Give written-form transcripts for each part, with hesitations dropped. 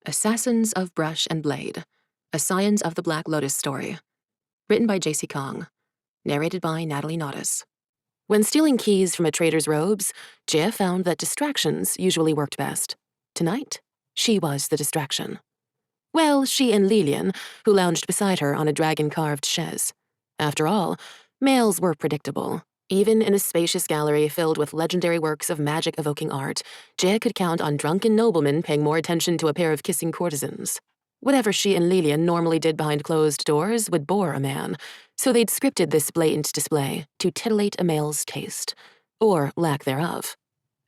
Assassins of Brush and Blade, a Scions of the Black Lotus story. Written by J.C. Kong. Narrated by Natalie Naudus. When stealing keys from a trader's robes, Jia found that distractions usually worked best. Tonight, she was the distraction. Well, she and Lilian, who lounged beside her on a dragon-carved chaise. After all, males were predictable. Even in a spacious gallery filled with legendary works of magic-evoking art, Jia could count on drunken noblemen paying more attention to a pair of kissing courtesans. Whatever she and Lilian normally did behind closed doors would bore a man, so they'd scripted this blatant display to titillate a male's taste, or lack thereof.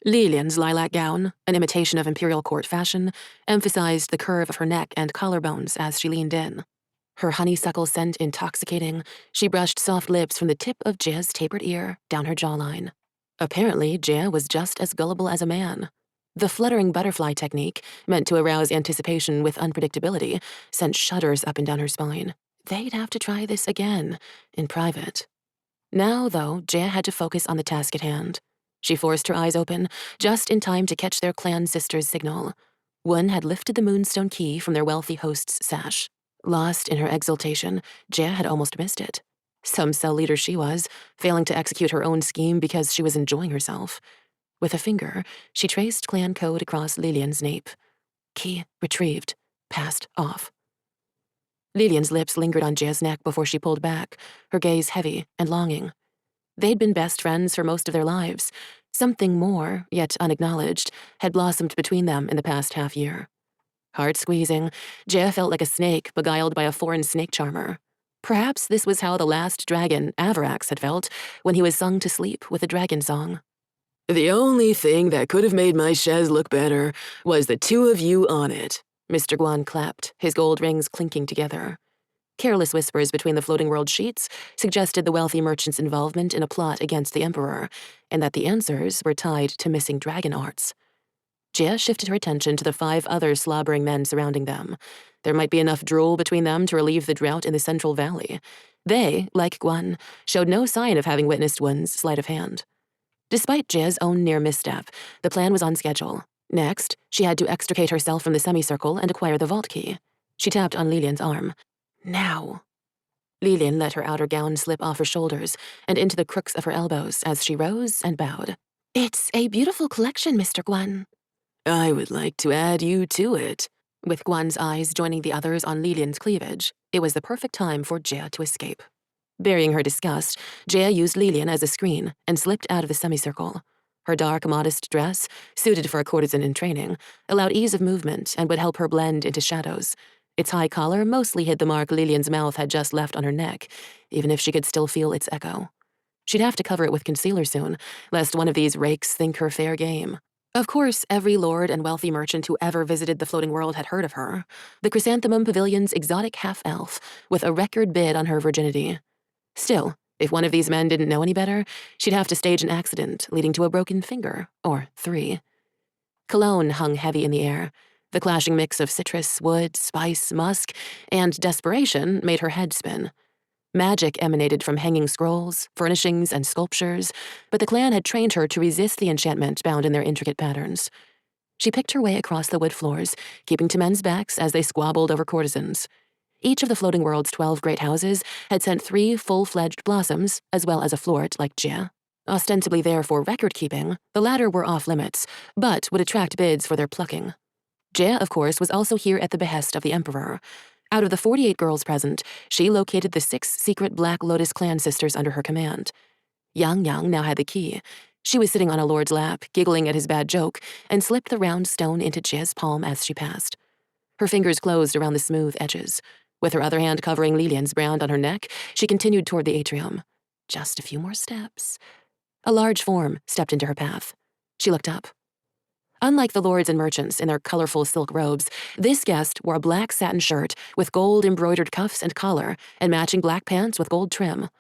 Lilian's lilac gown, an imitation of imperial court fashion, emphasized the curve of her neck and collarbones as she leaned in. Her honeysuckle scent intoxicating, she brushed soft lips from the tip of Jia's tapered ear down her jawline. Apparently, Jia was just as gullible as a man. The fluttering butterfly technique, meant to arouse anticipation with unpredictability, sent shudders up and down her spine. They'd have to try this again, in private. Now, though, Jia had to focus on the task at hand. She forced her eyes open, just in time to catch their clan sister's signal. One had lifted the moonstone key from their wealthy host's sash. Lost in her exultation, Jia had almost missed it. Some cell leader she was, failing to execute her own scheme because she was enjoying herself. With a finger, she traced clan code across Lilian's nape. Key retrieved, passed off. Lilian's lips lingered on Jia's neck before she pulled back, her gaze heavy and longing. They'd been best friends for most of their lives. Something more, yet unacknowledged, had blossomed between them in the past half-year. Heart-squeezing, Jia felt like a snake beguiled by a foreign snake charmer. Perhaps this was how the last dragon, Avarax, had felt when he was sung to sleep with a dragon song. The only thing that could have made my chaise look better was the two of you on it. Mr. Guan clapped, his gold rings clinking together. Careless whispers between the floating world sheets suggested the wealthy merchant's involvement in a plot against the Emperor, and that the answers were tied to missing dragon arts. Jia shifted her attention to the 5 other slobbering men surrounding them. There might be enough drool between them to relieve the drought in the Central Valley. They, like Guan, showed no sign of having witnessed one's sleight of hand. Despite Jia's own near misstep, the plan was on schedule. Next, she had to extricate herself from the semicircle and acquire the vault key. She tapped on Lilian's arm. Now. Lilian let her outer gown slip off her shoulders and into the crooks of her elbows as she rose and bowed. It's a beautiful collection, Mr. Guan. I would like to add you to it. With Guan's eyes joining the others on Lilian's cleavage, it was the perfect time for Jia to escape. Burying her disgust, Jia used Lilian as a screen and slipped out of the semicircle. Her dark, modest dress, suited for a courtesan in training, allowed ease of movement and would help her blend into shadows. Its high collar mostly hid the mark Lilian's mouth had just left on her neck, even if she could still feel its echo. She'd have to cover it with concealer soon, lest one of these rakes think her fair game. Of course, every lord and wealthy merchant who ever visited the floating world had heard of her, the Chrysanthemum Pavilion's exotic half-elf, with a record bid on her virginity. Still, if one of these men didn't know any better, she'd have to stage an accident leading to a broken finger, or 3. Cologne hung heavy in the air. The clashing mix of citrus, wood, spice, musk, and desperation made her head spin. Magic emanated from hanging scrolls, furnishings, and sculptures, but the clan had trained her to resist the enchantment bound in their intricate patterns. She picked her way across the wood floors, keeping to men's backs as they squabbled over courtesans. Each of the floating world's 12 great houses had sent 3 full-fledged blossoms, as well as a floret like Jia. Ostensibly there for record-keeping, the latter were off-limits, but would attract bids for their plucking. Jia, of course, was also here at the behest of the Emperor. Out of the 48 girls present, she located the 6 secret Black Lotus clan sisters under her command. Yang Yang now had the key. She was sitting on a lord's lap, giggling at his bad joke, and slipped the round stone into Jia's palm as she passed. Her fingers closed around the smooth edges. With her other hand covering Lilian's brand on her neck, she continued toward the atrium. Just a few more steps. A large form stepped into her path. She looked up. Unlike the lords and merchants in their colorful silk robes, this guest wore a black satin shirt with gold-embroidered cuffs and collar and matching black pants with gold trim.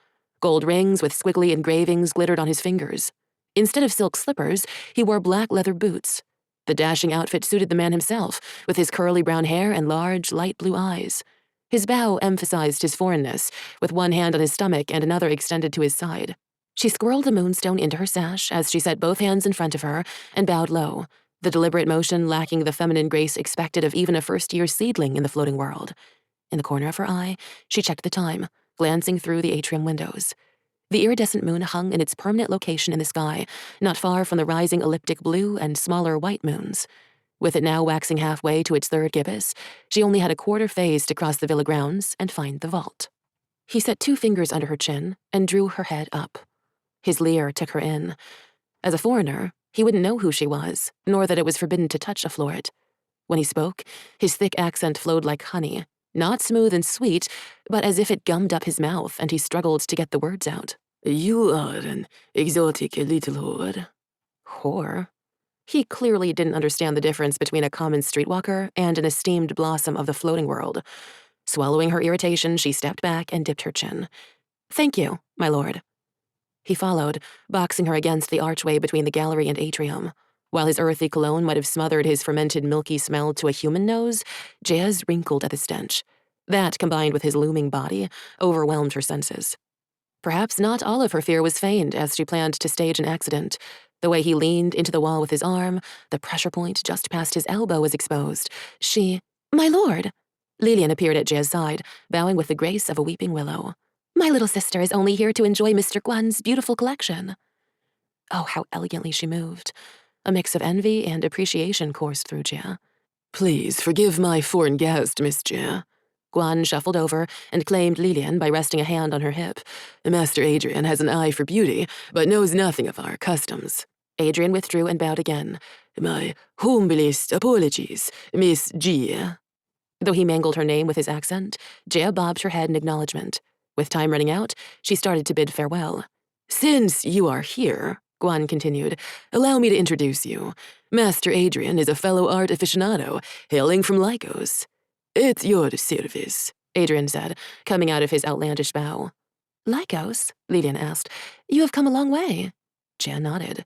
Gold rings with squiggly engravings glittered on his fingers. Instead of silk slippers, he wore black leather boots. The dashing outfit suited the man himself, with his curly brown hair and large, light blue eyes. His bow emphasized his foreignness, with one hand on his stomach and another extended to his side. She squirreled the moonstone into her sash as she set both hands in front of her and bowed low. the deliberate motion lacking the feminine grace expected of even a first-year seedling in the floating world. In the corner of her eye, she checked the time, glancing through the atrium windows. The iridescent moon hung in its permanent location in the sky, not far from the rising elliptic blue and smaller white moons. With it now waxing halfway to its third gibbous, she only had a quarter phase to cross the villa grounds and find the vault. He set 2 fingers under her chin and drew her head up. His leer took her in. As a foreigner, he wouldn't know who she was, nor that it was forbidden to touch a Floret. When he spoke, his thick accent flowed like honey, not smooth and sweet, but as if it gummed up his mouth and he struggled to get the words out. You are an exotic little whore. Whore? He clearly didn't understand the difference between a common streetwalker and an esteemed blossom of the floating world. Swallowing her irritation, she stepped back and dipped her chin. Thank you, my lord. He followed, boxing her against the archway between the gallery and atrium. While his earthy cologne might have smothered his fermented milky smell to a human nose, Jazz wrinkled at the stench. That, combined with his looming body, overwhelmed her senses. Perhaps not all of her fear was feigned as she planned to stage an accident. The way he leaned into the wall with his arm, the pressure point just past his elbow was exposed. My lord! Lillian appeared at Jazz's side, bowing with the grace of a weeping willow. My little sister is only here to enjoy Mr. Guan's beautiful collection. Oh, how elegantly she moved. A mix of envy and appreciation coursed through Jia. Please forgive my foreign guest, Miss Jia. Guan shuffled over and claimed Lillian by resting a hand on her hip. Master Adrian has an eye for beauty, but knows nothing of our customs. Adrian withdrew and bowed again. My humblest apologies, Miss Jia. Though he mangled her name with his accent, Jia bobbed her head in acknowledgement. With time running out, she started to bid farewell. Since you are here, Guan continued, allow me to introduce you. Master Adrian is a fellow art aficionado, hailing from Lycos. At your service, Adrian said, coming out of his outlandish bow. Lycos? Lillian asked. You have come a long way. Jia nodded.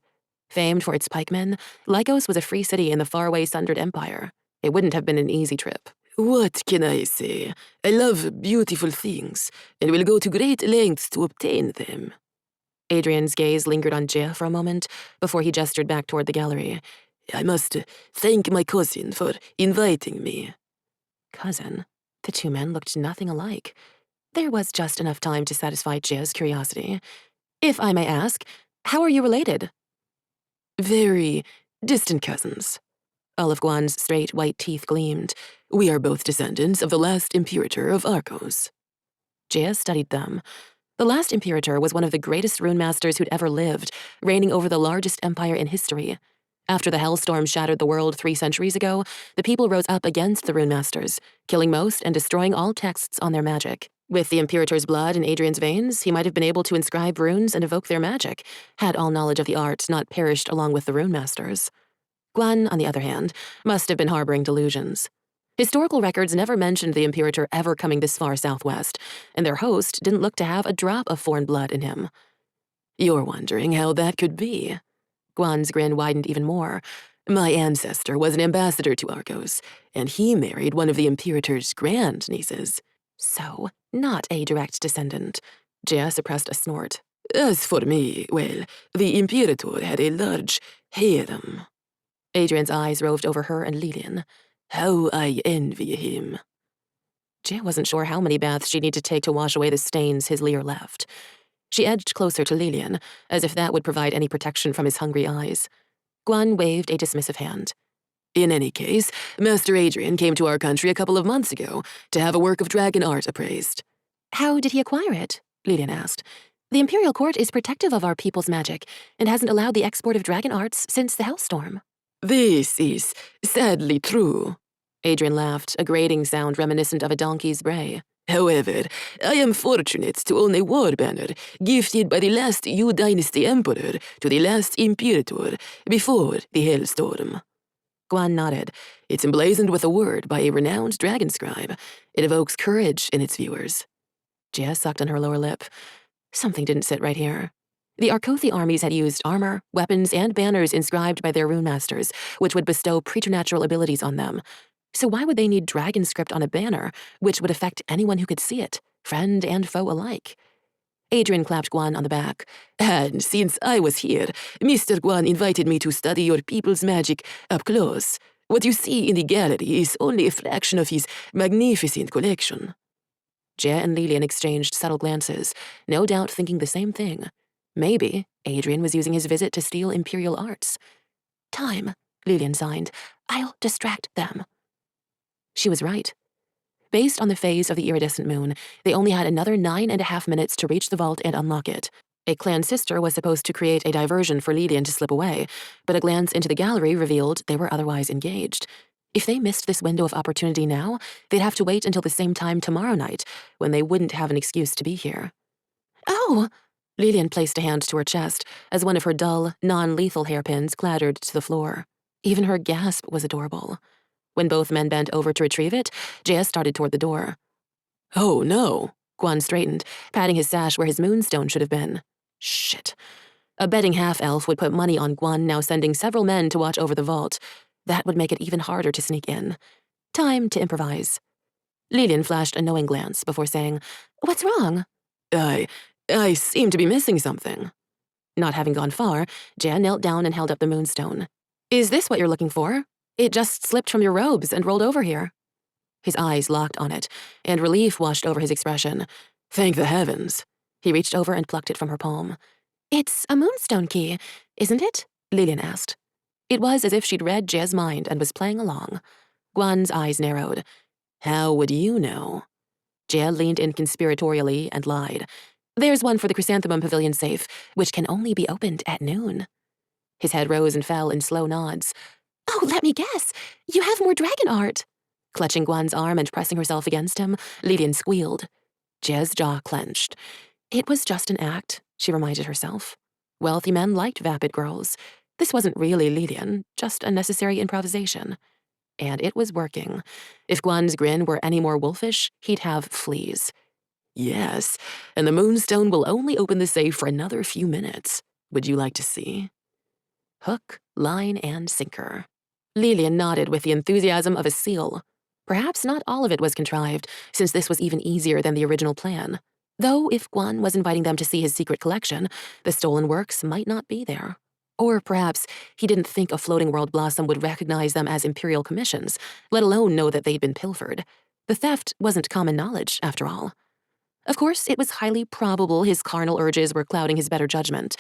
Famed for its pikemen, Lycos was a free city in the faraway Sundered Empire. It wouldn't have been an easy trip. What can I say? I love beautiful things, and will go to great lengths to obtain them. Adrian's gaze lingered on Jia for a moment before he gestured back toward the gallery. I must thank my cousin for inviting me. Cousin? The 2 men looked nothing alike. There was just enough time to satisfy Jia's curiosity. If I may ask, how are you related? Very distant cousins. Olive Guan's straight white teeth gleamed. We are both descendants of the last imperator of Arcos. Jia studied them. The last imperator was one of the greatest runemasters who'd ever lived, reigning over the largest empire in history. After the hellstorm shattered the world 3 centuries ago, the people rose up against the runemasters, killing most and destroying all texts on their magic. With the imperator's blood in Adrian's veins, he might have been able to inscribe runes and evoke their magic, had all knowledge of the art not perished along with the runemasters. Guan, on the other hand, must have been harboring delusions. Historical records never mentioned the imperator ever coming this far southwest, and their host didn't look to have a drop of foreign blood in him. You're wondering how that could be. Guan's grin widened even more. My ancestor was an ambassador to Arcos, and he married one of the imperator's grandnieces. So, not a direct descendant. Jia suppressed a snort. As for me, well, the imperator had a large harem. Adrian's eyes roved over her and Lillian. How I envy him. Jia wasn't sure how many baths she'd need to take to wash away the stains his leer left. She edged closer to Lillian, as if that would provide any protection from his hungry eyes. Guan waved a dismissive hand. In any case, Master Adrian came to our country a couple of months ago to have a work of dragon art appraised. How did he acquire it? Lillian asked. The Imperial Court is protective of our people's magic and hasn't allowed the export of dragon arts since the Hellstorm. This is sadly true. Adrian laughed, a grating sound reminiscent of a donkey's bray. However, I am fortunate to own a war banner gifted by the last Yu Dynasty Emperor to the last Imperator before the Hellstorm. Guan nodded. It's emblazoned with a word by a renowned dragon scribe. It evokes courage in its viewers. Jia sucked on her lower lip. Something didn't sit right here. The Arkothi armies had used armor, weapons, and banners inscribed by their runemasters, which would bestow preternatural abilities on them. So why would they need dragon script on a banner, which would affect anyone who could see it, friend and foe alike? Adrian clapped Guan on the back. And since I was here, Mr. Guan invited me to study your people's magic up close. What you see in the gallery is only a fraction of his magnificent collection. Jia and Lilian exchanged subtle glances, no doubt thinking the same thing. Maybe Adrian was using his visit to steal imperial arts. Time, Lilian signed. I'll distract them. She was right. Based on the phase of the iridescent moon, they only had another 9.5 minutes to reach the vault and unlock it. A clan sister was supposed to create a diversion for Lilian to slip away, but a glance into the gallery revealed they were otherwise engaged. If they missed this window of opportunity now, they'd have to wait until the same time tomorrow night, when they wouldn't have an excuse to be here. Oh! Lilian placed a hand to her chest as one of her dull, non-lethal hairpins clattered to the floor. Even her gasp was adorable. When both men bent over to retrieve it, Jia started toward the door. Oh, no. Guan straightened, patting his sash where his moonstone should have been. Shit. A betting half-elf would put money on Guan now sending several men to watch over the vault. That would make it even harder to sneak in. Time to improvise. Lilian flashed a knowing glance before saying, What's wrong? I seem to be missing something. Not having gone far, Jia knelt down and held up the moonstone. Is this what you're looking for? It just slipped from your robes and rolled over here. His eyes locked on it, and relief washed over his expression. Thank the heavens. He reached over and plucked it from her palm. It's a moonstone key, isn't it? Lilian asked. It was as if she'd read Jia's mind and was playing along. Guan's eyes narrowed. How would you know? Jia leaned in conspiratorially and lied. There's one for the chrysanthemum pavilion safe, which can only be opened at noon. His head rose and fell in slow nods. Oh, let me guess. You have more dragon art. Clutching Guan's arm and pressing herself against him, Lilian squealed. Jia's jaw clenched. It was just an act, she reminded herself. Wealthy men liked vapid girls. This wasn't really Lilian, just a necessary improvisation. And it was working. If Guan's grin were any more wolfish, he'd have fleas. Yes, and the moonstone will only open the safe for another few minutes. Would you like to see? Hook, line, and sinker. Lilian nodded with the enthusiasm of a seal. Perhaps not all of it was contrived, since this was even easier than the original plan. Though if Guan was inviting them to see his secret collection, the stolen works might not be there. Or perhaps he didn't think a floating world blossom would recognize them as imperial commissions, let alone know that they'd been pilfered. The theft wasn't common knowledge, after all. Of course, it was highly probable his carnal urges were clouding his better judgment.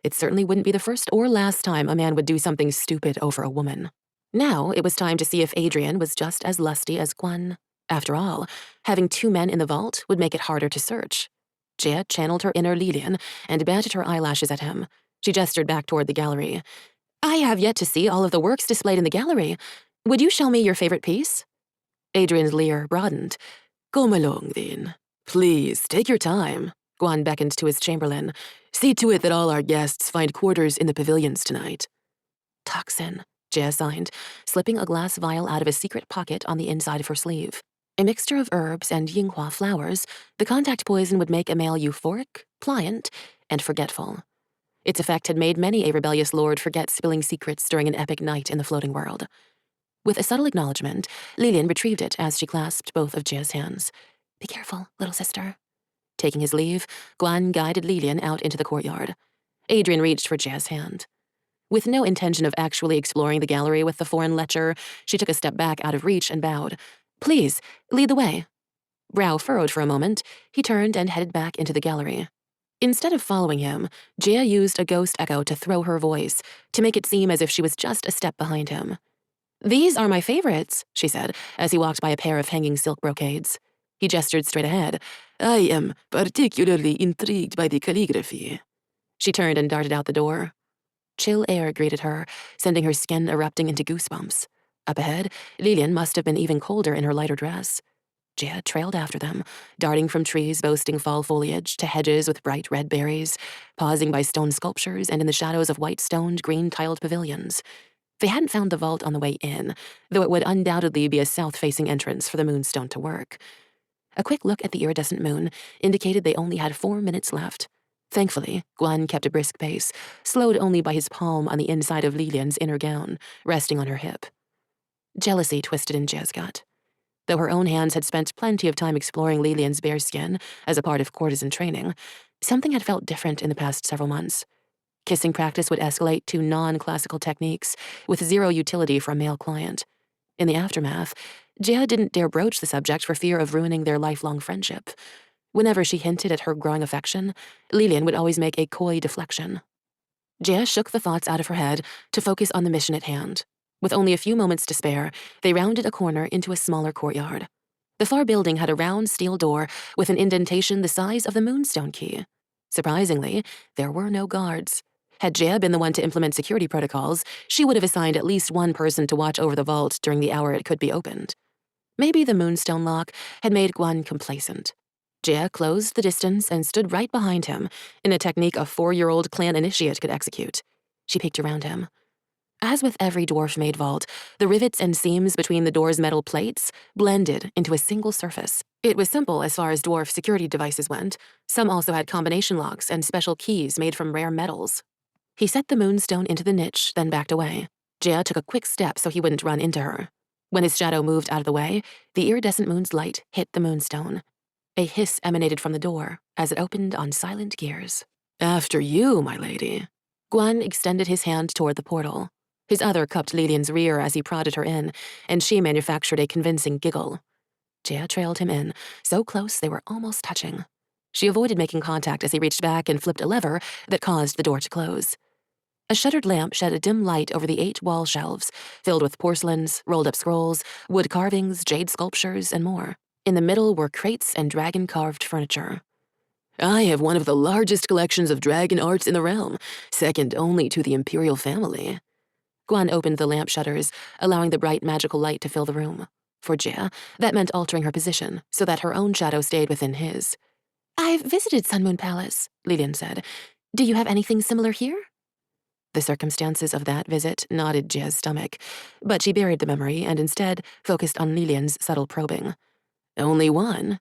It certainly wouldn't be the first or last time a man would do something stupid over a woman. Now it was time to see if Adrian was just as lusty as Guan. After all, having 2 men in the vault would make it harder to search. Jia channeled her inner Lilian and batted her eyelashes at him. She gestured back toward the gallery. I have yet to see all of the works displayed in the gallery. Would you show me your favorite piece? Adrian's leer broadened. Come along, then. Please, take your time. Guan beckoned to his chamberlain. See to it that all our guests find quarters in the pavilions tonight. Toxin, Jia signed, slipping a glass vial out of a secret pocket on the inside of her sleeve. A mixture of herbs and yinghua flowers, the contact poison would make a male euphoric, pliant, and forgetful. Its effect had made many a rebellious lord forget spilling secrets during an epic night in the floating world. With a subtle acknowledgement, Lilian retrieved it as she clasped both of Jia's hands. Be careful, little sister. Taking his leave, Guan guided Lilian out into the courtyard. Adrian reached for Jia's hand. With no intention of actually exploring the gallery with the foreign lecher, she took a step back out of reach and bowed. Please, lead the way. Brow furrowed for a moment, he turned and headed back into the gallery. Instead of following him, Jia used a ghost echo to throw her voice, to make it seem as if she was just a step behind him. These are my favorites, she said, as he walked by a pair of hanging silk brocades. He gestured straight ahead. I am particularly intrigued by the calligraphy. She turned and darted out the door. Chill air greeted her, sending her skin erupting into goosebumps. Up ahead, Lilian must have been even colder in her lighter dress. Jia trailed after them, darting from trees boasting fall foliage to hedges with bright red berries, pausing by stone sculptures and in the shadows of white-stoned, green-tiled pavilions. They hadn't found the vault on the way in, though it would undoubtedly be a south-facing entrance for the moonstone to work. A quick look at the iridescent moon indicated they only had 4 minutes left. Thankfully, Guan kept a brisk pace, slowed only by his palm on the inside of Lilian's inner gown, resting on her hip. Jealousy twisted in Jia's gut. Though her own hands had spent plenty of time exploring Lilian's bare skin as a part of courtesan training, Something had felt different in the past several months. Kissing practice would escalate to non-classical techniques with zero utility for a male client. In the aftermath, Jia didn't dare broach the subject for fear of ruining their lifelong friendship. Whenever she hinted at her growing affection, Lilian would always make a coy deflection. Jia shook the thoughts out of her head to focus on the mission at hand. With only a few moments to spare, they rounded a corner into a smaller courtyard. The far building had a round steel door with an indentation the size of the Moonstone key. Surprisingly, there were no guards. Had Jia been the one to implement security protocols, she would have assigned at least one person to watch over the vault during the hour it could be opened. Maybe the Moonstone lock had made Guan complacent. Jia closed the distance and stood right behind him in a technique a 4-year-old clan initiate could execute. She peeked around him. As with every dwarf-made vault, the rivets and seams between the door's metal plates blended into a single surface. It was simple as far as dwarf security devices went. Some also had combination locks and special keys made from rare metals. He set the Moonstone into the niche, then backed away. Jia took a quick step so he wouldn't run into her. When his shadow moved out of the way, the iridescent moon's light hit the Moonstone. A hiss emanated from the door as it opened on silent gears. "After you, my lady." Guan extended his hand toward the portal. His other cupped Lilian's rear as he prodded her in, and she manufactured a convincing giggle. Jia trailed him in, so close they were almost touching. She avoided making contact as he reached back and flipped a lever that caused the door to close. A shuttered lamp shed a dim light over the 8 wall shelves, filled with porcelains, rolled-up scrolls, wood carvings, jade sculptures, and more. In the middle were crates and dragon-carved furniture. "I have one of the largest collections of dragon arts in the realm, second only to the imperial family." Guan opened the lamp shutters, allowing the bright magical light to fill the room. For Jia, that meant altering her position so that her own shadow stayed within his. "I've visited Sun Moon Palace," Lilian said. "Do you have anything similar here?" The circumstances of that visit knotted Jia's stomach, but she buried the memory and instead focused on Lilian's subtle probing. "Only one?"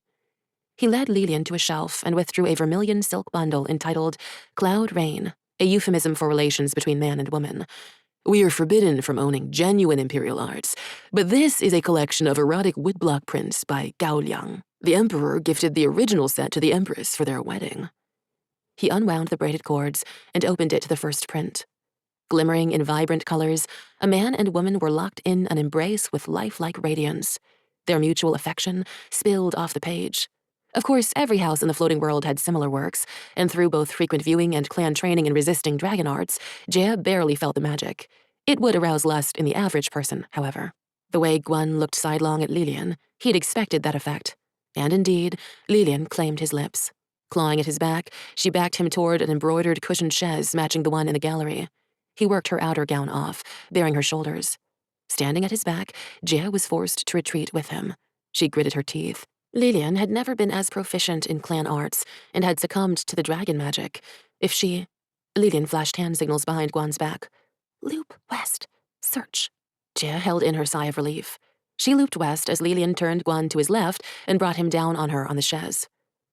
He led Lilian to a shelf and withdrew a vermilion silk bundle entitled Cloud Rain, a euphemism for relations between man and woman. "We are forbidden from owning genuine imperial arts, but this is a collection of erotic woodblock prints by Gao Liang. The emperor gifted the original set to the empress for their wedding." He unwound the braided cords and opened it to the first print. Glimmering in vibrant colors, a man and woman were locked in an embrace with lifelike radiance. Their mutual affection spilled off the page. Of course, every house in the floating world had similar works, and through both frequent viewing and clan training in resisting dragon arts, Jia barely felt the magic. It would arouse lust in the average person, however. The way Guan looked sidelong at Lilian, he'd expected that effect. And indeed, Lilian claimed his lips. Clawing at his back, she backed him toward an embroidered cushioned chaise matching the one in the gallery. He worked her outer gown off, baring her shoulders. Standing at his back, Jia was forced to retreat with him. She gritted her teeth. Lilian had never been as proficient in clan arts and had succumbed to the dragon magic. If she... Lilian flashed hand signals behind Guan's back. "Loop west. Search." Jia held in her sigh of relief. She looped west as Lilian turned Guan to his left and brought him down on her on the chaise.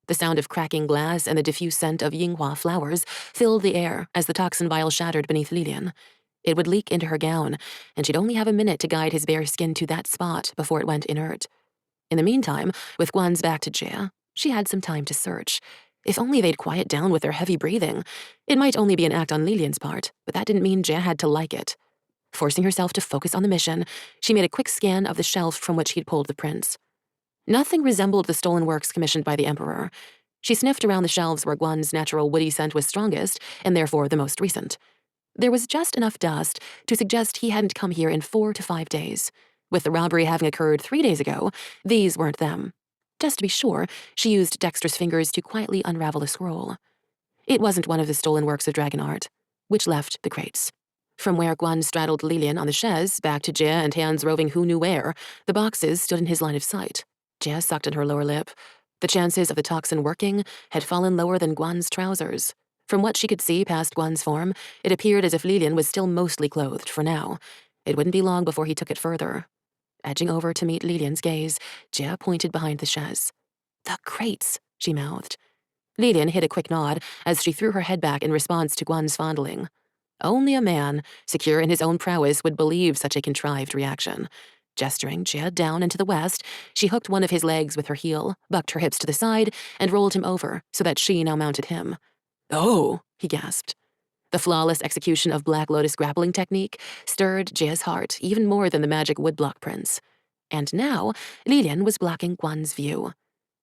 The sound of cracking glass and the diffuse scent of Yinghua flowers filled the air as the toxin vial shattered beneath Lilian. It would leak into her gown, and she'd only have a minute to guide his bare skin to that spot before it went inert. In the meantime, with Guan's back to Jia, she had some time to search. If only they'd quiet down with their heavy breathing. It might only be an act on Lilian's part, but that didn't mean Jia had to like it. Forcing herself to focus on the mission, she made a quick scan of the shelf from which he'd pulled the prints. Nothing resembled the stolen works commissioned by the Emperor. She sniffed around the shelves where Guan's natural woody scent was strongest, and therefore the most recent. There was just enough dust to suggest he hadn't come here in 4 to 5 days. With the robbery having occurred 3 days ago, these weren't them. Just to be sure, she used dexterous fingers to quietly unravel a scroll. It wasn't one of the stolen works of dragon art, which left the crates. From where Guan straddled Lilian on the chaise, back to Jia and hands roving who knew where, the boxes stood in his line of sight. Jia sucked in her lower lip. The chances of the toxin working had fallen lower than Guan's trousers. From what she could see past Guan's form, it appeared as if Lilian was still mostly clothed for now. It wouldn't be long before he took it further. Edging over to meet Lilian's gaze, Jia pointed behind the chaise. "The crates," she mouthed. Lilian hid a quick nod as she threw her head back in response to Guan's fondling. Only a man, secure in his own prowess, would believe such a contrived reaction. Gesturing Jia down and to the west, she hooked one of his legs with her heel, bucked her hips to the side, and rolled him over so that she now mounted him. "Oh," he gasped. The flawless execution of Black Lotus grappling technique stirred Jia's heart even more than the magic woodblock prints. And now, Lilian was blocking Guan's view.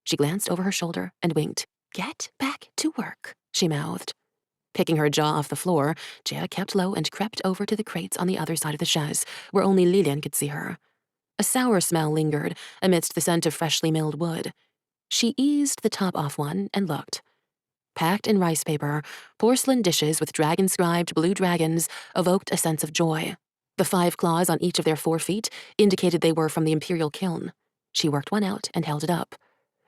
She glanced over her shoulder and winked. "Get back to work," she mouthed. Picking her jaw off the floor, Jia kept low and crept over to the crates on the other side of the chaise, where only Lilian could see her. A sour smell lingered amidst the scent of freshly milled wood. She eased the top off one and looked. Packed in rice paper, porcelain dishes with dragon-scribed blue dragons evoked a sense of joy. The 5 claws on each of their 4 feet indicated they were from the imperial kiln. She worked one out and held it up.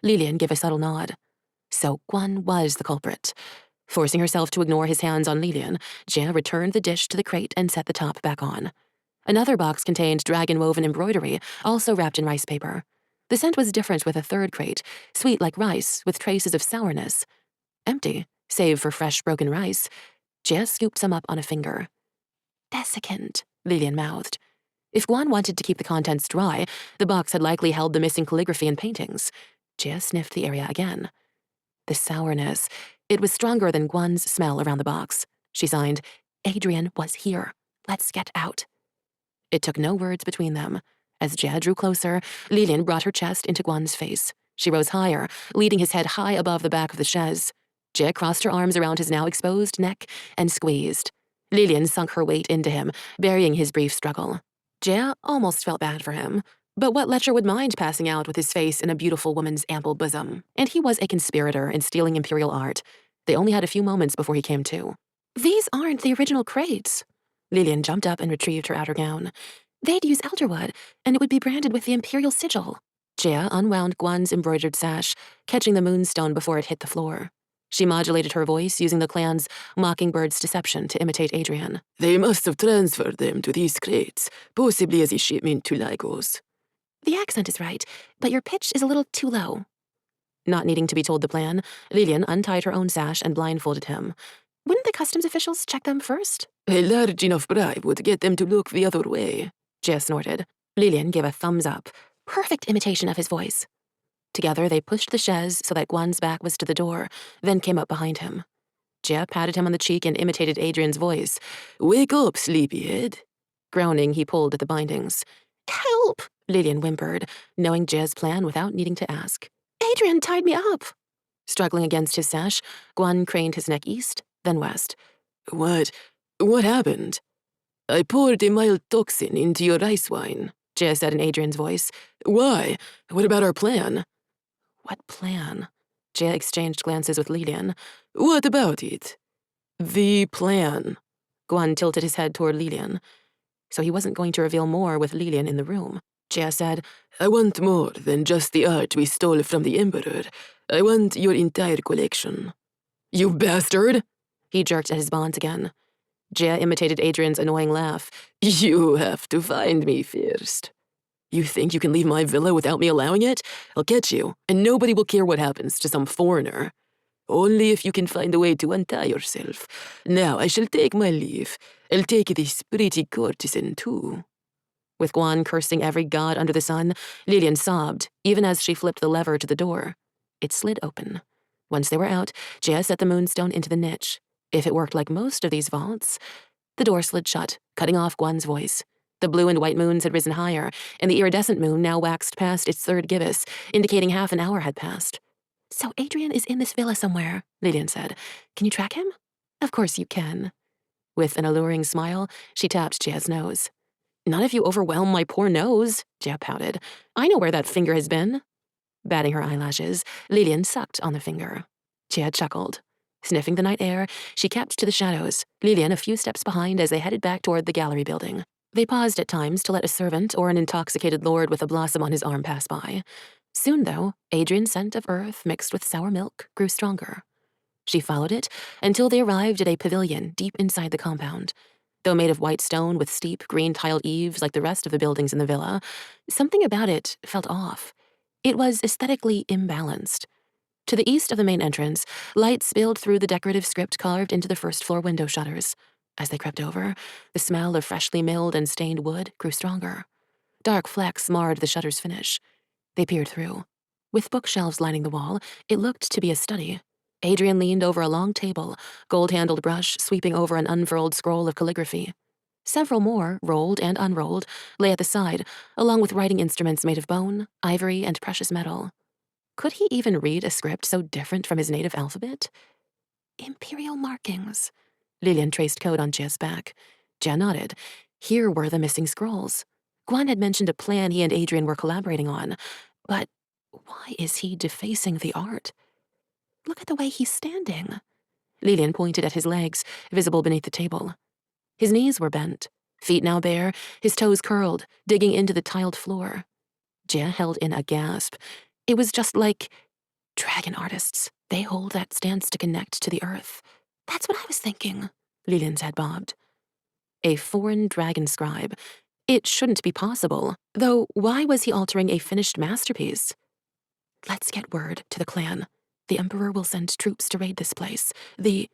Lilian gave a subtle nod. So Guan was the culprit. Forcing herself to ignore his hands on Lilian, Jia returned the dish to the crate and set the top back on. Another box contained dragon-woven embroidery, also wrapped in rice paper. The scent was different with a third crate, sweet like rice, with traces of sourness. Empty, save for fresh broken rice. Jia scooped some up on a finger. "Desiccant," Lilian mouthed. If Guan wanted to keep the contents dry, the box had likely held the missing calligraphy and paintings. Jia sniffed the area again. The sourness, it was stronger than Guan's smell around the box. She signed, "Adrian was here. Let's get out." It took no words between them. As Jia drew closer, Lilian brought her chest into Guan's face. She rose higher, leading his head high above the back of the chaise. Jia crossed her arms around his now exposed neck and squeezed. Lilian sunk her weight into him, burying his brief struggle. Jia almost felt bad for him. But what lecher would mind passing out with his face in a beautiful woman's ample bosom? And he was a conspirator in stealing imperial art. They only had a few moments before he came to. "These aren't the original crates." Lilian jumped up and retrieved her outer gown. "They'd use elderwood, and it would be branded with the imperial sigil." Jia unwound Guan's embroidered sash, catching the moonstone before it hit the floor. She modulated her voice using the clan's mockingbird's deception to imitate Adrian. "They must have transferred them to these crates, possibly as a shipment to Lagos." "The accent is right, but your pitch is a little too low." Not needing to be told the plan, Lilian untied her own sash and blindfolded him. "Wouldn't the customs officials check them first?" "A large enough bribe would get them to look the other way," Jia snorted. Lilian gave a thumbs up. Perfect imitation of his voice. Together, they pushed the chaise so that Guan's back was to the door, then came up behind him. Jia patted him on the cheek and imitated Adrian's voice. "Wake up, sleepyhead." Groaning, he pulled at the bindings. "Help!" Lilian whimpered, knowing Jia's plan without needing to ask. "Adrian tied me up." Struggling against his sash, Guan craned his neck east, then west. What happened?" "I poured a mild toxin into your rice wine," Jia said in Adrian's voice. "Why? What about our plan?" "What plan?" Jia exchanged glances with Lilian. "What about it?" "The plan." Guan tilted his head toward Lilian. So he wasn't going to reveal more with Lilian in the room. Jia said, "I want more than just the art we stole from the Emperor. I want your entire collection." "You bastard!" He jerked at his bonds again. Jia imitated Adrian's annoying laugh. "You have to find me first." "You think you can leave my villa without me allowing it? I'll get you, and nobody will care what happens to some foreigner." "Only if you can find a way to untie yourself. Now I shall take my leave. I'll take this pretty courtesan too." With Guan cursing every god under the sun, Lilian sobbed, even as she flipped the lever to the door. It slid open. Once they were out, Jia set the moonstone into the niche. If it worked like most of these vaults, the door slid shut, cutting off Guan's voice. The blue and white moons had risen higher, and the iridescent moon now waxed past its third gibbous, indicating half an hour had passed. "So Adrian is in this villa somewhere," Lilian said. "Can you track him?" "Of course you can." With an alluring smile, she tapped Jia's nose. "Not if you overwhelm my poor nose," Jia pouted. "I know where that finger has been." Batting her eyelashes, Lilian sucked on the finger. Jia chuckled. Sniffing the night air, she kept to the shadows, Lilian a few steps behind as they headed back toward the gallery building. They paused at times to let a servant or an intoxicated lord with a blossom on his arm pass by. Soon, though, Adrian's scent of earth mixed with sour milk grew stronger. She followed it until they arrived at a pavilion deep inside the compound. Though made of white stone with steep, green-tiled eaves like the rest of the buildings in the villa, something about it felt off. It was aesthetically imbalanced. To the east of the main entrance, light spilled through the decorative script carved into the first-floor window shutters. As they crept over, the smell of freshly milled and stained wood grew stronger. Dark flecks marred the shutter's finish. They peered through. With bookshelves lining the wall, it looked to be a study. Adrian leaned over a long table, gold-handled brush sweeping over an unfurled scroll of calligraphy. Several more, rolled and unrolled, lay at the side, along with writing instruments made of bone, ivory, and precious metal. Could he even read a script so different from his native alphabet? Imperial markings. Lillian traced code on Jia's back. Jia nodded. Here were the missing scrolls. Guan had mentioned a plan he and Adrian were collaborating on. But why is he defacing the art? Look at the way he's standing. Lillian pointed at his legs, visible beneath the table. His knees were bent, feet now bare, his toes curled, digging into the tiled floor. Jia held in a gasp. It was just like dragon artists. They hold that stance to connect to the earth. That's what I was thinking, Lillian's head bobbed. A foreign dragon scribe. It shouldn't be possible, though why was he altering a finished masterpiece? Let's get word to the clan. The Emperor will send troops to raid this place. The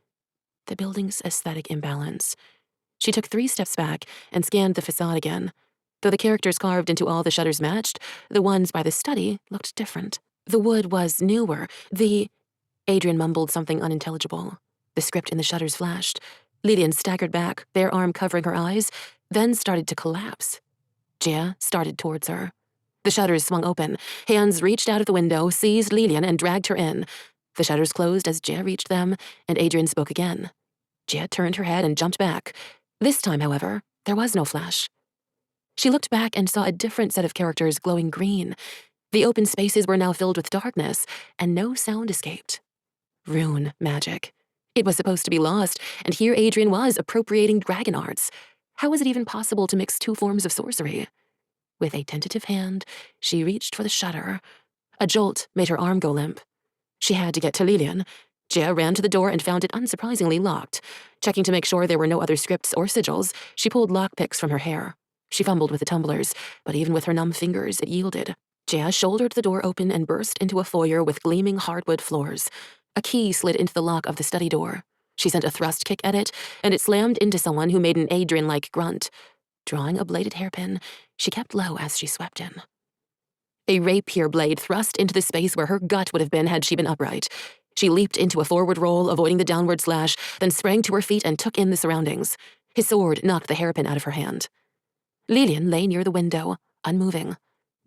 building's aesthetic imbalance. She took 3 steps back and scanned the facade again. Though the characters carved into all the shutters matched, the ones by the study looked different. The wood was newer. Adrian mumbled something unintelligible. The script in the shutters flashed. Lillian staggered back, bare arm covering her eyes, then started to collapse. Jia started towards her. The shutters swung open. Hands reached out of the window, seized Lillian, and dragged her in. The shutters closed as Jia reached them, and Adrian spoke again. Jia turned her head and jumped back. This time, however, there was no flash. She looked back and saw a different set of characters glowing green. The open spaces were now filled with darkness, and no sound escaped. Rune magic. It was supposed to be lost, and here Adrian was appropriating dragon arts. How was it even possible to mix 2 forms of sorcery? With a tentative hand, she reached for the shutter. A jolt made her arm go limp. She had to get to Lillian. Jia ran to the door and found it unsurprisingly locked. Checking to make sure there were no other scripts or sigils, she pulled lockpicks from her hair. She fumbled with the tumblers, but even with her numb fingers, it yielded. Jia shouldered the door open and burst into a foyer with gleaming hardwood floors. A key slid into the lock of the study door. She sent a thrust kick at it, and it slammed into someone who made an Adrian-like grunt. Drawing a bladed hairpin, she kept low as she swept in. A rapier blade thrust into the space where her gut would have been had she been upright. She leaped into a forward roll, avoiding the downward slash, then sprang to her feet and took in the surroundings. His sword knocked the hairpin out of her hand. Lillian lay near the window, unmoving.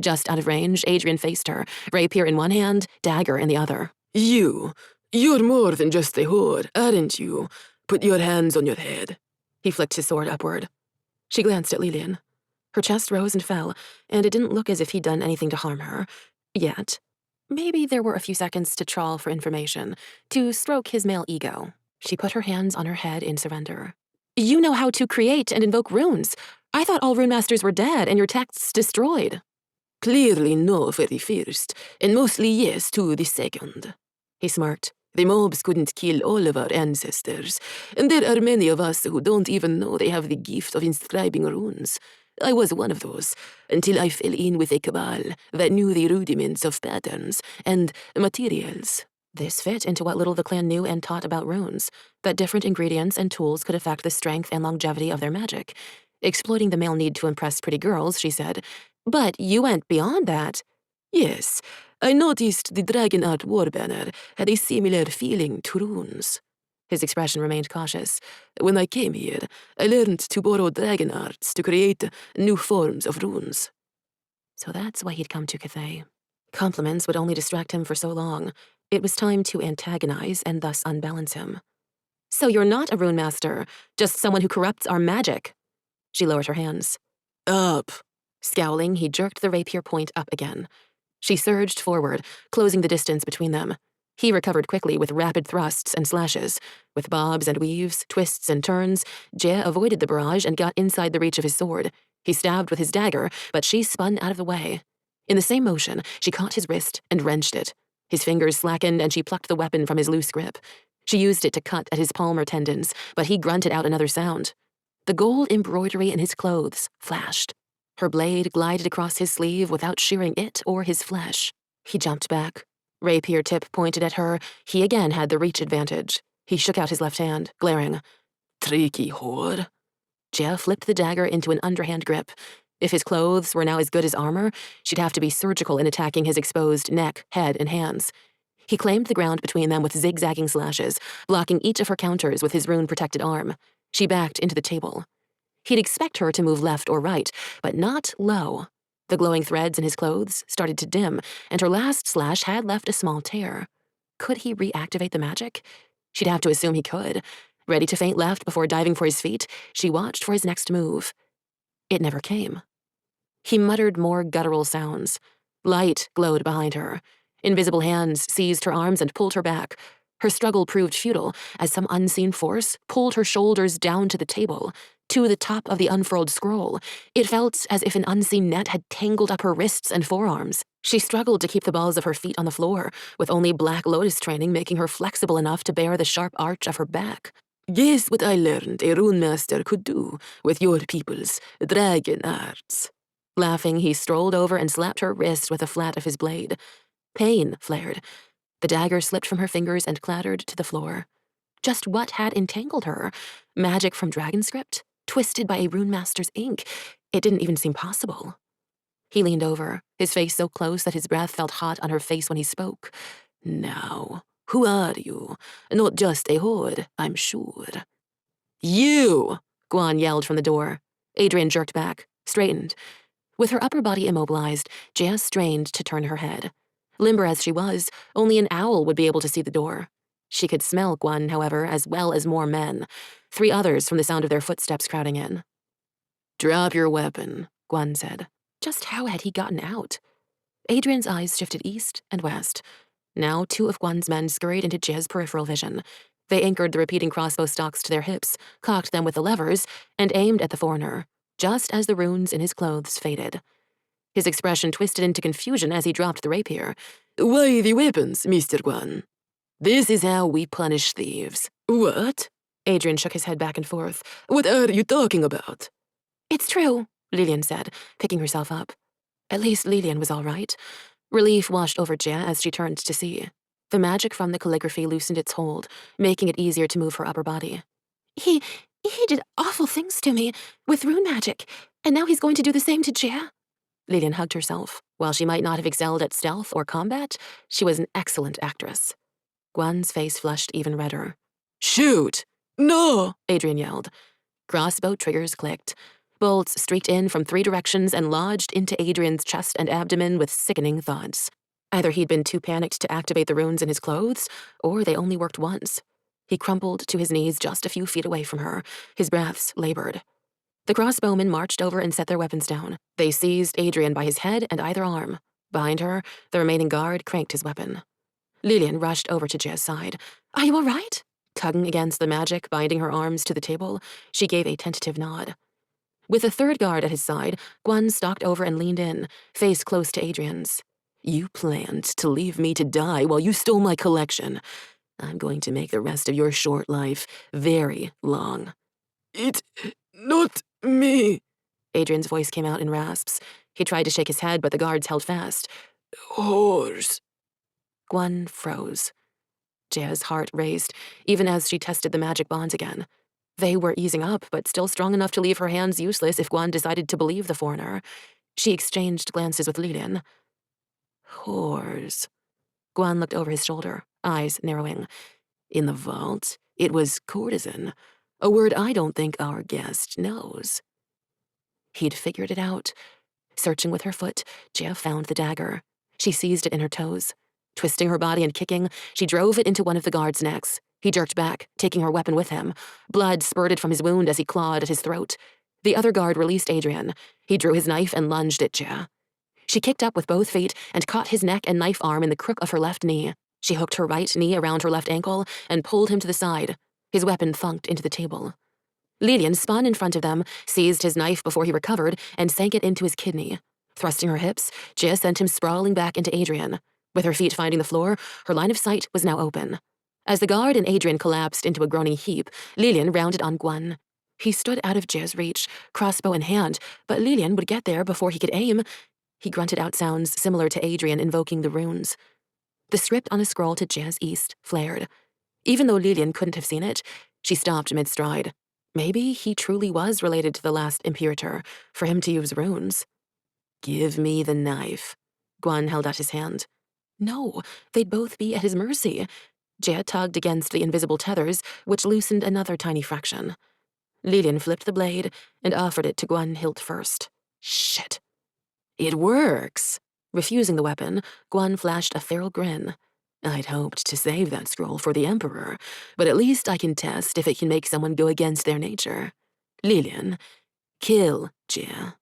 Just out of range, Adrian faced her, rapier in one hand, dagger in the other. You're more than just a whore, aren't you? Put your hands on your head. He flicked his sword upward. She glanced at Lillian. Her chest rose and fell, and it didn't look as if he'd done anything to harm her. Yet. Maybe there were a few seconds to trawl for information, to stroke his male ego. She put her hands on her head in surrender. You know how to create and invoke runes. I thought all rune masters were dead and your texts destroyed. Clearly no for the first, and mostly yes to the second. He smirked. The mobs couldn't kill all of our ancestors, and there are many of us who don't even know they have the gift of inscribing runes. I was one of those, until I fell in with a cabal that knew the rudiments of patterns and materials. This fit into what little the clan knew and taught about runes, that different ingredients and tools could affect the strength and longevity of their magic. Exploiting the male need to impress pretty girls, she said. But you went beyond that. Yes, I noticed the dragon art war banner had a similar feeling to runes. His expression remained cautious. When I came here, I learned to borrow dragon arts to create new forms of runes. So that's why he'd come to Cathay. Compliments would only distract him for so long. It was time to antagonize and thus unbalance him. So you're not a rune master, just someone who corrupts our magic. She lowered her hands. Up. Scowling, he jerked the rapier point up again. She surged forward, closing the distance between them. He recovered quickly with rapid thrusts and slashes. With bobs and weaves, twists and turns, Jia avoided the barrage and got inside the reach of his sword. He stabbed with his dagger, but she spun out of the way. In the same motion, she caught his wrist and wrenched it. His fingers slackened and she plucked the weapon from his loose grip. She used it to cut at his palmar tendons, but he grunted out another sound. The gold embroidery in his clothes flashed. Her blade glided across his sleeve without shearing it or his flesh. He jumped back. Rapier tip pointed at her. He again had the reach advantage. He shook out his left hand, glaring. Tricky whore. Jia flipped the dagger into an underhand grip. If his clothes were now as good as armor, she'd have to be surgical in attacking his exposed neck, head, and hands. He claimed the ground between them with zigzagging slashes, blocking each of her counters with his rune-protected arm. She backed into the table. He'd expect her to move left or right, but not low. The glowing threads in his clothes started to dim, and her last slash had left a small tear. Could he reactivate the magic? She'd have to assume he could. Ready to feint left before diving for his feet, she watched for his next move. It never came. He muttered more guttural sounds. Light glowed behind her. Invisible hands seized her arms and pulled her back. Her struggle proved futile as some unseen force pulled her shoulders down to the table, to the top of the unfurled scroll. It felt as if an unseen net had tangled up her wrists and forearms. She struggled to keep the balls of her feet on the floor, with only Black Lotus training making her flexible enough to bear the sharp arch of her back. Guess what I learned a rune master could do with your people's dragon arts. Laughing, he strolled over and slapped her wrist with the flat of his blade. Pain flared. The dagger slipped from her fingers and clattered to the floor. Just what had entangled her? Magic from Dragonscript? Twisted by a rune master's ink? It didn't even seem possible. He leaned over, his face so close that his breath felt hot on her face when he spoke. Now, who are you? Not just a horde, I'm sure. You! Guan yelled from the door. Adrian jerked back, straightened. With her upper body immobilized, Jaya strained to turn her head. Limber as she was, only an owl would be able to see the door. She could smell Guan, however, as well as more men. 3 others from the sound of their footsteps crowding in. Drop your weapon, Guan said. Just how had he gotten out? Adrian's eyes shifted east and west. Now 2 of Guan's men scurried into Jaya's peripheral vision. They anchored the repeating crossbow stocks to their hips, cocked them with the levers, and aimed at the foreigner, just as the runes in his clothes faded. His expression twisted into confusion as he dropped the rapier. Why the weapons, Mr. Guan? This is how we punish thieves. What? Adrian shook his head back and forth. What are you talking about? It's true, Lillian said, picking herself up. At least Lillian was all right. Relief washed over Jaya as she turned to see. The magic from the calligraphy loosened its hold, making it easier to move her upper body. He did awful things to me, with rune magic, and now he's going to do the same to Jaya? Lillian hugged herself. While she might not have excelled at stealth or combat, she was an excellent actress. Guan's face flushed even redder. Shoot! No! Adrian yelled. Crossbow triggers clicked. Bolts streaked in from 3 directions and lodged into Adrian's chest and abdomen with sickening thuds. Either he'd been too panicked to activate the runes in his clothes, or they only worked once. He crumpled to his knees just a few feet away from her, his breaths labored. The crossbowmen marched over and set their weapons down. They seized Adrian by his head and either arm. Behind her, the remaining guard cranked his weapon. Lillian rushed over to Jaya's side. Are you all right? Tugging against the magic binding her arms to the table, she gave a tentative nod. With the 3rd guard at his side, Guan stalked over and leaned in, face close to Adrian's. You planned to leave me to die while you stole my collection. I'm going to make the rest of your short life very long. It's not me. Adrian's voice came out in rasps. He tried to shake his head, but the guards held fast. Horse. Guan froze. Jaya's heart raced, even as she tested the magic bonds again. They were easing up, but still strong enough to leave her hands useless if Guan decided to believe the foreigner. She exchanged glances with Lillian. Whores. Guan looked over his shoulder, eyes narrowing. In the vault, it was courtesan, a word I don't think our guest knows. He'd figured it out. Searching with her foot, Jaya found the dagger. She seized it in her toes. Twisting her body and kicking, she drove it into one of the guards' necks. He jerked back, taking her weapon with him. Blood spurted from his wound as he clawed at his throat. The other guard released Adrian. He drew his knife and lunged at Jaya. She kicked up with both feet and caught his neck and knife arm in the crook of her left knee. She hooked her right knee around her left ankle and pulled him to the side. His weapon thunked into the table. Lillian spun in front of them, seized his knife before he recovered, and sank it into his kidney. Thrusting her hips, Jaya sent him sprawling back into Adrian. With her feet finding the floor, her line of sight was now open. As the guard and Adrian collapsed into a groaning heap, Lillian rounded on Guan. He stood out of Jaya's reach, crossbow in hand, but Lillian would get there before he could aim. He grunted out sounds similar to Adrian invoking the runes. The script on a scroll to Jaya's east flared. Even though Lillian couldn't have seen it, she stopped mid-stride. Maybe he truly was related to the last Imperator for him to use runes. Give me the knife. Guan held out his hand. No, they'd both be at his mercy. Jia tugged against the invisible tethers, which loosened another tiny fraction. Lilian flipped the blade and offered it to Guan hilt first. Shit. It works. Refusing the weapon, Guan flashed a feral grin. I'd hoped to save that scroll for the Emperor, but at least I can test if it can make someone go against their nature. Lilian, kill Jia.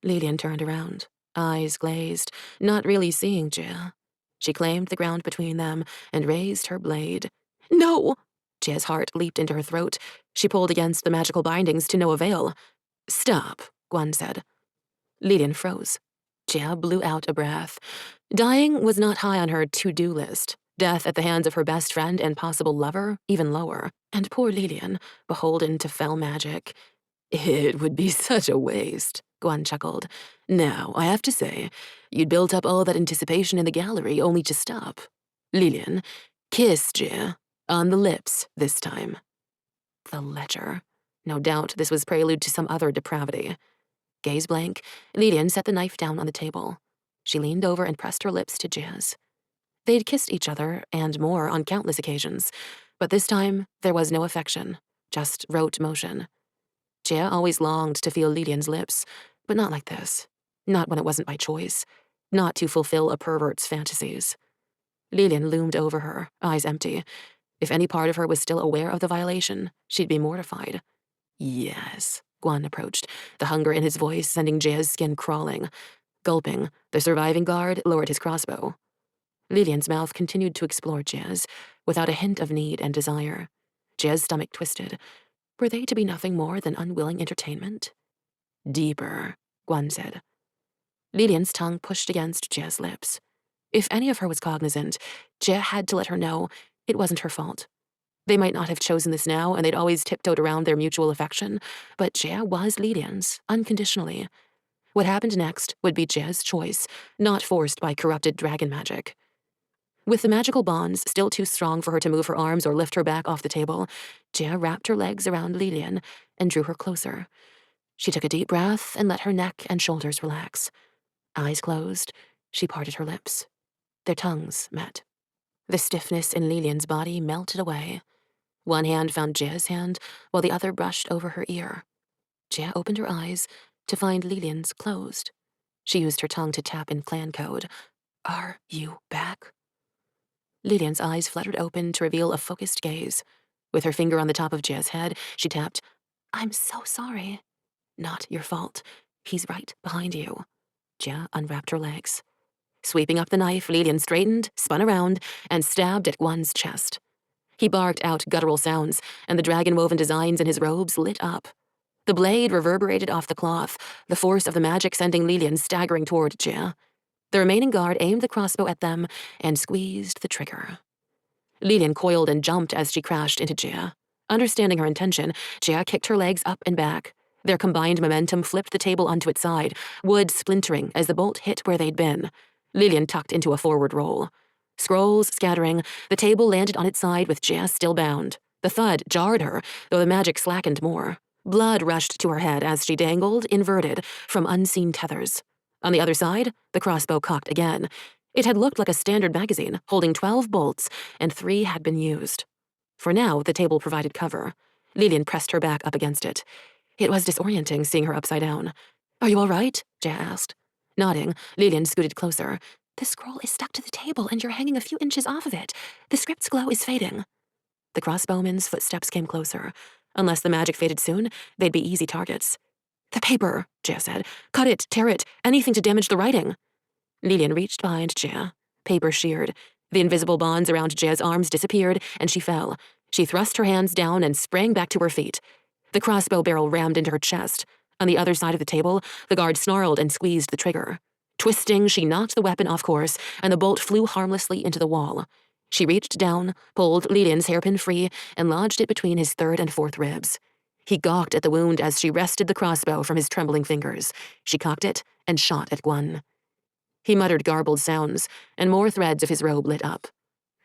Lilian turned around, eyes glazed, not really seeing Jia. She claimed the ground between them and raised her blade. No! Jia's heart leaped into her throat. She pulled against the magical bindings to no avail. Stop, Guan said. Lilian froze. Jia blew out a breath. Dying was not high on her to-do list. Death at the hands of her best friend and possible lover, even lower. And poor Lilian, beholden to fell magic. It would be such a waste, Guan chuckled. Now, I have to say, you'd built up all that anticipation in the gallery only to stop. Lilian, kiss Jia. On the lips, this time. The ledger. No doubt this was prelude to some other depravity. Gaze blank, Lilian set the knife down on the table. She leaned over and pressed her lips to Jia's. They'd kissed each other, and more, on countless occasions. But this time, there was no affection, just rote motion. Jia always longed to feel Lilian's lips, but not like this. Not when it wasn't by choice. Not to fulfill a pervert's fantasies. Lilian loomed over her, eyes empty. If any part of her was still aware of the violation, she'd be mortified. Yes, Guan approached, the hunger in his voice sending Jia's skin crawling. Gulping, the surviving guard lowered his crossbow. Lilian's mouth continued to explore Jia's, without a hint of need and desire. Jia's stomach twisted. Were they to be nothing more than unwilling entertainment? Deeper, Guan said. Lilian's tongue pushed against Jia's lips. If any of her was cognizant, Jia had to let her know it wasn't her fault. They might not have chosen this now, and they'd always tiptoed around their mutual affection, but Jia was Lilian's, unconditionally. What happened next would be Jia's choice, not forced by corrupted dragon magic. With the magical bonds still too strong for her to move her arms or lift her back off the table, Jia wrapped her legs around Lilian and drew her closer. She took a deep breath and let her neck and shoulders relax. Eyes closed, she parted her lips. Their tongues met. The stiffness in Lilian's body melted away. One hand found Jia's hand, while the other brushed over her ear. Jia opened her eyes to find Lilian's closed. She used her tongue to tap in clan code. Are you back? Lilian's eyes fluttered open to reveal a focused gaze. With her finger on the top of Jia's head, she tapped, I'm so sorry. Not your fault. He's right behind you. Jia unwrapped her legs. Sweeping up the knife, Lilian straightened, spun around, and stabbed at Guan's chest. He barked out guttural sounds, and the dragon-woven designs in his robes lit up. The blade reverberated off the cloth, the force of the magic sending Lilian staggering toward Jia. The remaining guard aimed the crossbow at them and squeezed the trigger. Lilian coiled and jumped as she crashed into Jia. Understanding her intention, Jia kicked her legs up and back. Their combined momentum flipped the table onto its side, wood splintering as the bolt hit where they'd been. Lilian tucked into a forward roll. Scrolls scattering, the table landed on its side with Jia still bound. The thud jarred her, though the magic slackened more. Blood rushed to her head as she dangled, inverted, from unseen tethers. On the other side, the crossbow cocked again. It had looked like a standard magazine, holding 12 bolts, and 3 had been used. For now, the table provided cover. Lilian pressed her back up against it. It was disorienting seeing her upside down. Are you all right? Jia asked. Nodding, Lilian scooted closer. The scroll is stuck to the table and you're hanging a few inches off of it. The script's glow is fading. The crossbowman's footsteps came closer. Unless the magic faded soon, they'd be easy targets. The paper, Jia said. Cut it, tear it, anything to damage the writing. Lilian reached behind Jia. Paper sheared. The invisible bonds around Jia's arms disappeared, and she fell. She thrust her hands down and sprang back to her feet. The crossbow barrel rammed into her chest. On the other side of the table, the guard snarled and squeezed the trigger. Twisting, she knocked the weapon off course, and the bolt flew harmlessly into the wall. She reached down, pulled Lilian's hairpin free, and lodged it between his 3rd and 4th ribs. He gawked at the wound as she wrested the crossbow from his trembling fingers. She cocked it and shot at Guan. He muttered garbled sounds, and more threads of his robe lit up.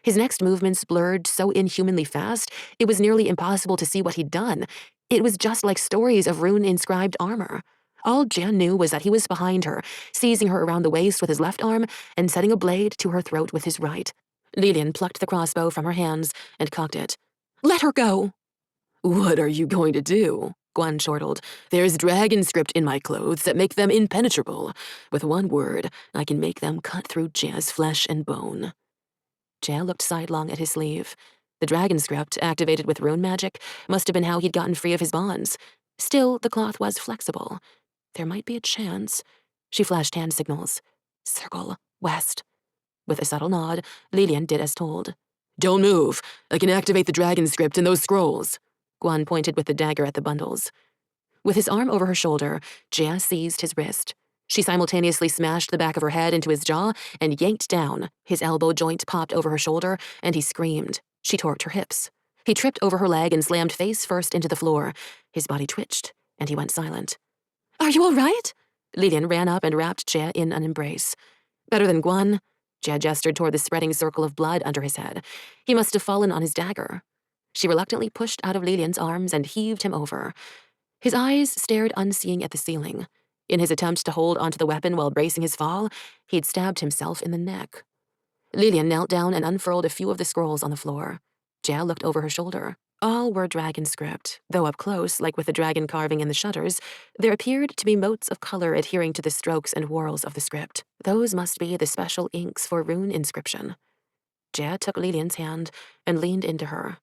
His next movements blurred so inhumanly fast, it was nearly impossible to see what he'd done. It was just like stories of rune-inscribed armor. All Jan knew was that he was behind her, seizing her around the waist with his left arm and setting a blade to her throat with his right. Lillian plucked the crossbow from her hands and cocked it. "Let her go!" "What are you going to do?" Guan chortled. "There's dragon script in my clothes that make them impenetrable. With one word, I can make them cut through Ja's flesh and bone." Jia looked sidelong at his sleeve. The dragon script, activated with rune magic, must have been how he'd gotten free of his bonds. Still, the cloth was flexible. There might be a chance. She flashed hand signals. Circle, west. With a subtle nod, Lillian did as told. "Don't move. I can activate the dragon script in those scrolls." Guan pointed with the dagger at the bundles. With his arm over her shoulder, Jia seized his wrist. She simultaneously smashed the back of her head into his jaw and yanked down. His elbow joint popped over her shoulder, and he screamed. She torqued her hips. He tripped over her leg and slammed face first into the floor. His body twitched, and he went silent. "Are you all right?" Lillian ran up and wrapped Jia in an embrace. "Better than Guan?" Jia gestured toward the spreading circle of blood under his head. He must have fallen on his dagger. She reluctantly pushed out of Lillian's arms and heaved him over. His eyes stared unseeing at the ceiling. In his attempt to hold onto the weapon while bracing his fall, he'd stabbed himself in the neck. Lillian knelt down and unfurled a few of the scrolls on the floor. Jia looked over her shoulder. All were dragon script, though up close, like with the dragon carving in the shutters, there appeared to be motes of color adhering to the strokes and whorls of the script. Those must be the special inks for rune inscription. Jia took Lillian's hand and leaned into her.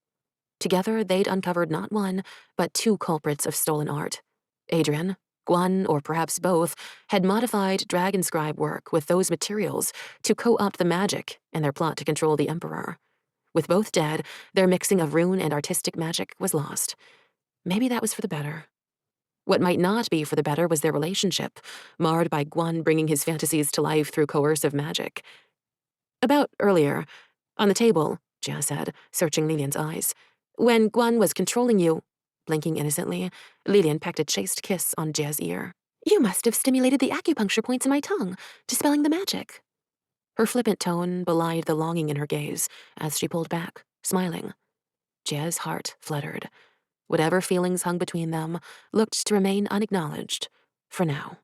Together, they'd uncovered not one, but two culprits of stolen art. Adrian, Guan, or perhaps both, had modified dragon scribe work with those materials to co-opt the magic in their plot to control the Emperor. With both dead, their mixing of rune and artistic magic was lost. Maybe that was for the better. What might not be for the better was their relationship, marred by Guan bringing his fantasies to life through coercive magic. "About earlier, on the table," Jia said, searching Lillian's eyes. "When Guan was controlling you," blinking innocently, Lillian pecked a chaste kiss on Jia's ear. "You must have stimulated the acupuncture points in my tongue, dispelling the magic." Her flippant tone belied the longing in her gaze as she pulled back, smiling. Jia's heart fluttered. Whatever feelings hung between them looked to remain unacknowledged, for now.